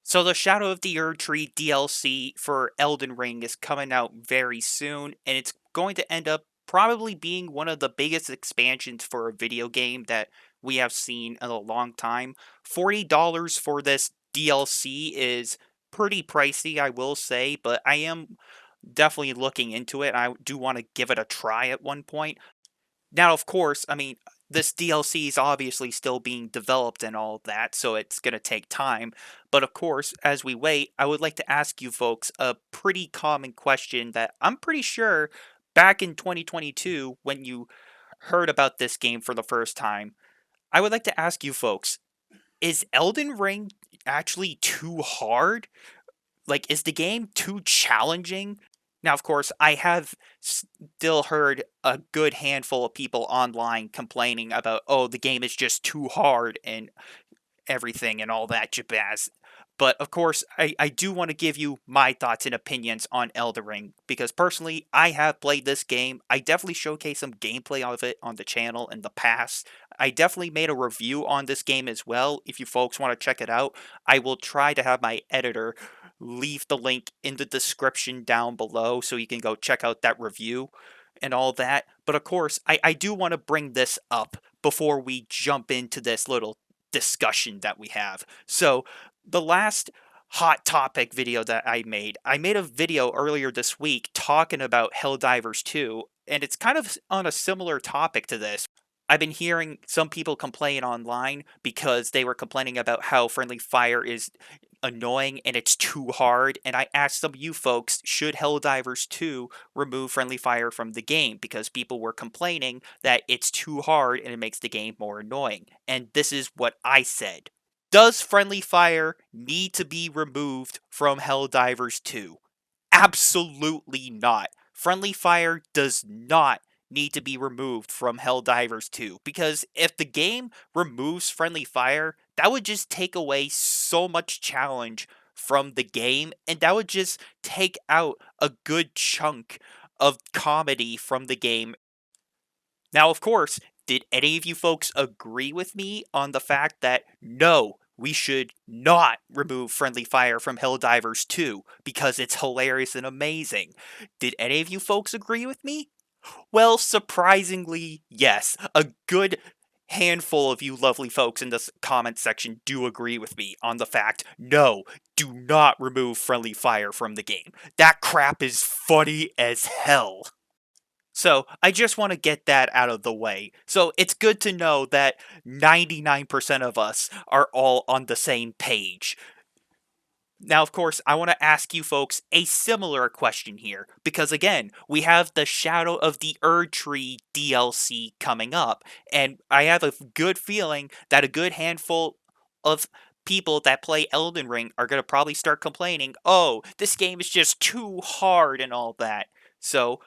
So the Shadow of the Erdtree DLC for Elden Ring is coming out very soon, and it's going to end up probably being one of the biggest expansions for a video game that we have seen in a long time. $40 for this DLC is pretty pricey, I will say, but I am definitely looking into it. I do want to give it a try at one point. Now, of course, I mean, this DLC is obviously still being developed and all of that, so it's going to take time. But of course, as we wait, I would like to ask you folks a pretty common question that I'm pretty sure back in 2022, when you heard about this game for the first time, I would like to ask you folks, is Elden Ring actually too hard? Like, is the game too challenging? Now, of course, I have still heard a good handful of people online complaining about, oh, the game is just too hard and everything and all that jabaz. But of course, I do want to give you my thoughts and opinions on Elden Ring because personally, I have played this game. I definitely showcased some gameplay of it on the channel in the past. I definitely made a review on this game as well. If you folks want to check it out, I will try to have my editor leave the link in the description down below so you can go check out that review and all that. But of course, I do want to bring this up before we jump into this little discussion that we have. So, the last hot topic video that I made a video earlier this week talking about Helldivers 2, and it's kind of on a similar topic to this. I've been hearing some people complain online because they were complaining about how friendly fire is annoying and it's too hard. And I asked some of you folks, should Helldivers 2 remove friendly fire from the game? Because people were complaining that it's too hard and it makes the game more annoying. And this is what I said. Does friendly fire need to be removed from Helldivers 2? Absolutely not. Friendly fire does not need to be removed from Helldivers 2 because if the game removes friendly fire, that would just take away so much challenge from the game and that would just take out a good chunk of comedy from the game. Now, of course, did any of you folks agree with me on the fact that no, we should not remove friendly fire from Helldivers 2 because it's hilarious and amazing? Did any of you folks agree with me? Well, surprisingly, yes. A good handful of you lovely folks in this comment section do agree with me on the fact no, do not remove friendly fire from the game. That crap is funny as hell. So, I just want to get that out of the way. So, it's good to know that 99% of us are all on the same page. Now, of course, I want to ask you folks a similar question here, because again, we have the Shadow of the Erdtree DLC coming up, and I have a good feeling that a good handful of people that play Elden Ring are going to probably start complaining, oh, this game is just too hard and all that. So,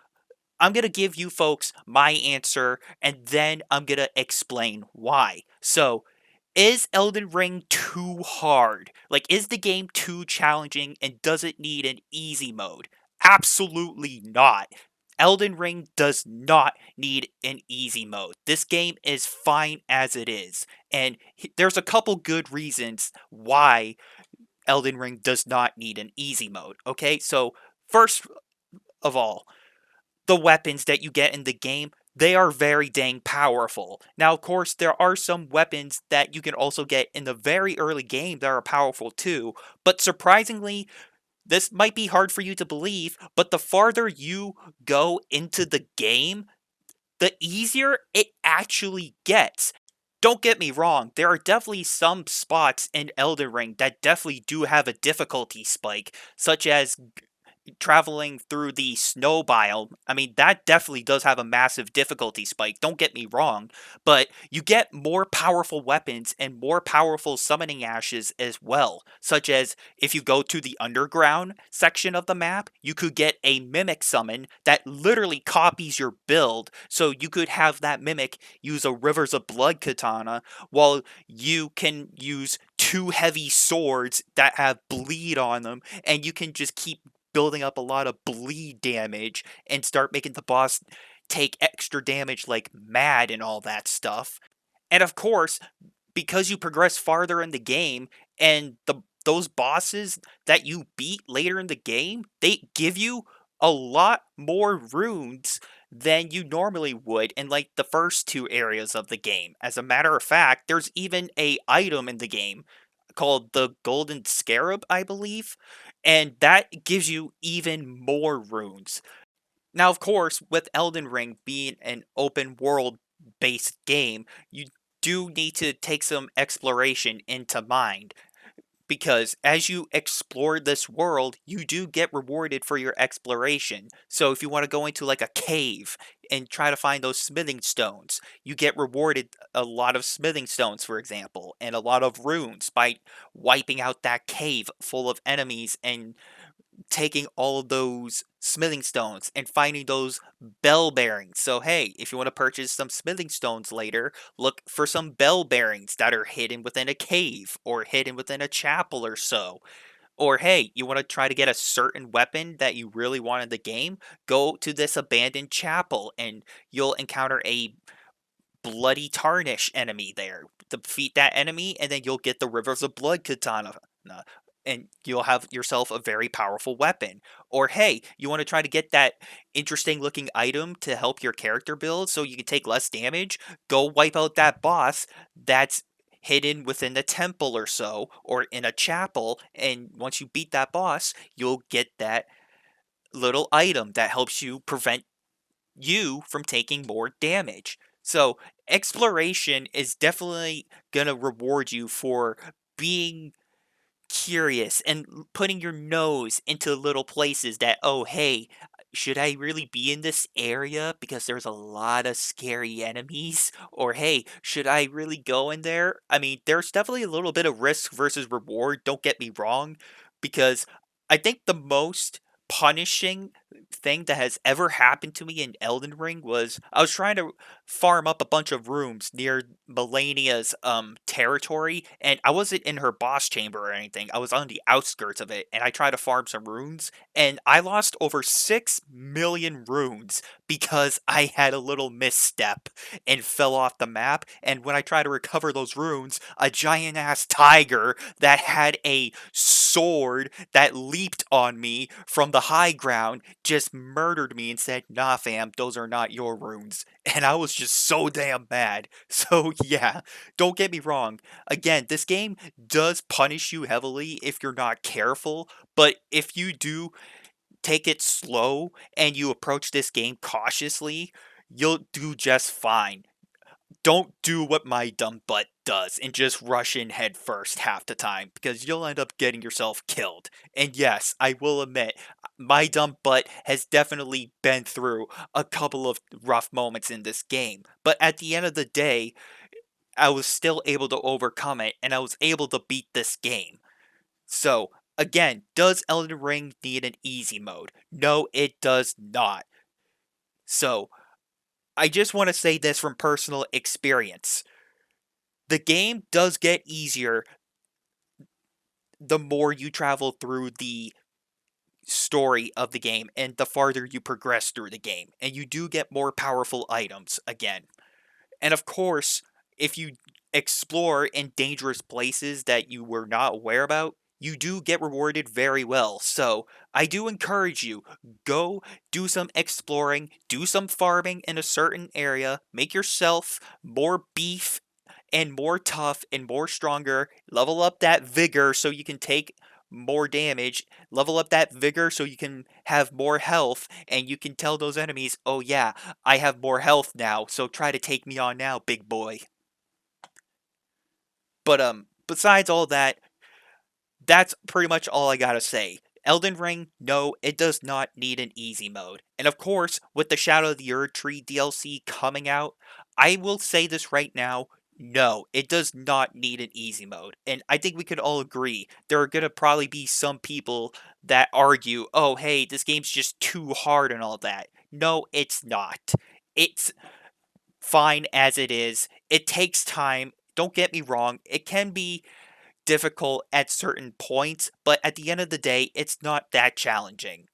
I'm going to give you folks my answer, and then I'm going to explain why. So, is Elden Ring too hard? Like, is the game too challenging and does it need an easy mode? Absolutely not. Elden Ring does not need an easy mode. This game is fine as it is. And there's a couple good reasons why Elden Ring does not need an easy mode. Okay, so first of all, the weapons that you get in the game, they are very dang powerful. Now, of course, there are some weapons that you can also get in the very early game that are powerful too, but surprisingly, this might be hard for you to believe, but the farther you go into the game, the easier it actually gets. Don't get me wrong, there are definitely some spots in Elden Ring that definitely do have a difficulty spike, such as traveling through the snow biome. I mean, that definitely does have a massive difficulty spike, don't get me wrong, but you get more powerful weapons and more powerful summoning ashes as well, such as if you go to the underground section of the map, you could get a mimic summon that literally copies your build, so you could have that mimic use a Rivers of Blood katana, while you can use two heavy swords that have bleed on them, and you can just keep building up a lot of bleed damage and start making the boss take extra damage like mad and all that stuff. And of course, because you progress farther in the game and the those bosses that you beat later in the game, they give you a lot more runes than you normally would in like the first two areas of the game. As a matter of fact, there's even a item in the game called the Golden Scarab, I believe, and that gives you even more runes. Now, of course, with Elden Ring being an open world based game, you do need to take some exploration into mind because as you explore this world, you do get rewarded for your exploration. So if you want to go into like a cave and try to find those smithing stones, you get rewarded a lot of smithing stones, for example, and a lot of runes by wiping out that cave full of enemies and taking all of those smithing stones and finding those bell bearings. So, hey, if you want to purchase some smithing stones later, look for some bell bearings that are hidden within a cave or hidden within a chapel or so. Or, hey, you want to try to get a certain weapon that you really want in the game? Go to this abandoned chapel and you'll encounter a bloody tarnish enemy there. Defeat that enemy, and then you'll get the Rivers of Blood katana. And you'll have yourself a very powerful weapon. Or hey, you want to try to get that interesting looking item to help your character build so you can take less damage? Go wipe out that boss that's hidden within the temple or so, or in a chapel, and once you beat that boss, you'll get that little item that helps you prevent you from taking more damage. So, exploration is definitely going to reward you for being curious and putting your nose into little places that, oh, hey, should I really be in this area because there's a lot of scary enemies? Or, hey, should I really go in there? I mean, there's definitely a little bit of risk versus reward, don't get me wrong, because I think the most punishing thing that has ever happened to me in Elden Ring was I was trying to farm up a bunch of rooms near Melania's territory, and I wasn't in her boss chamber or anything. I was on the outskirts of it, and I tried to farm some runes, and I lost over 6 million runes because I had a little misstep and fell off the map. And when I tried to recover those runes, a giant ass tiger that had a sword that leaped on me from the high ground just murdered me and said, "Nah, fam, those are not your runes." And I was just so damn mad. So, yeah, don't get me wrong. Again, this game does punish you heavily if you're not careful, but if you do take it slow and you approach this game cautiously, you'll do just fine. Don't do what my dumb butt does and just rush in head first half the time because you'll end up getting yourself killed. And yes, I will admit, my dumb butt has definitely been through a couple of rough moments in this game. But at the end of the day, I was still able to overcome it and I was able to beat this game. So, again, does Elden Ring need an easy mode? No, it does not. So, I just want to say this from personal experience. The game does get easier the more you travel through the story of the game and the farther you progress through the game. And you do get more powerful items again. And of course, if you explore in dangerous places that you were not aware about, you do get rewarded very well. So, I do encourage you, go do some exploring, do some farming in a certain area, make yourself more beef and more tough and more stronger, level up that vigor so you can take more damage, level up that vigor so you can have more health, and you can tell those enemies, oh yeah, I have more health now, so try to take me on now, big boy. But besides all that, that's pretty much all I gotta say. Elden Ring, no, it does not need an easy mode. And of course, with the Shadow of the Erd Tree DLC coming out, I will say this right now, no, it does not need an easy mode. And I think we could all agree, there are gonna probably be some people that argue, oh hey, this game's just too hard and all that. No, it's not. It's fine as it is. It takes time. Don't get me wrong, it can be difficult at certain points, but at the end of the day, it's not that challenging.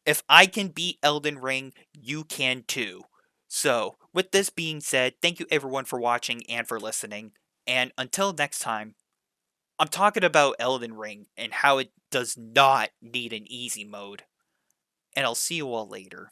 If I can beat Elden Ring, you can too. So, with this being said, thank you everyone for watching and for listening, and until next time, I'm talking about Elden Ring and how it does not need an easy mode. And I'll see you all later.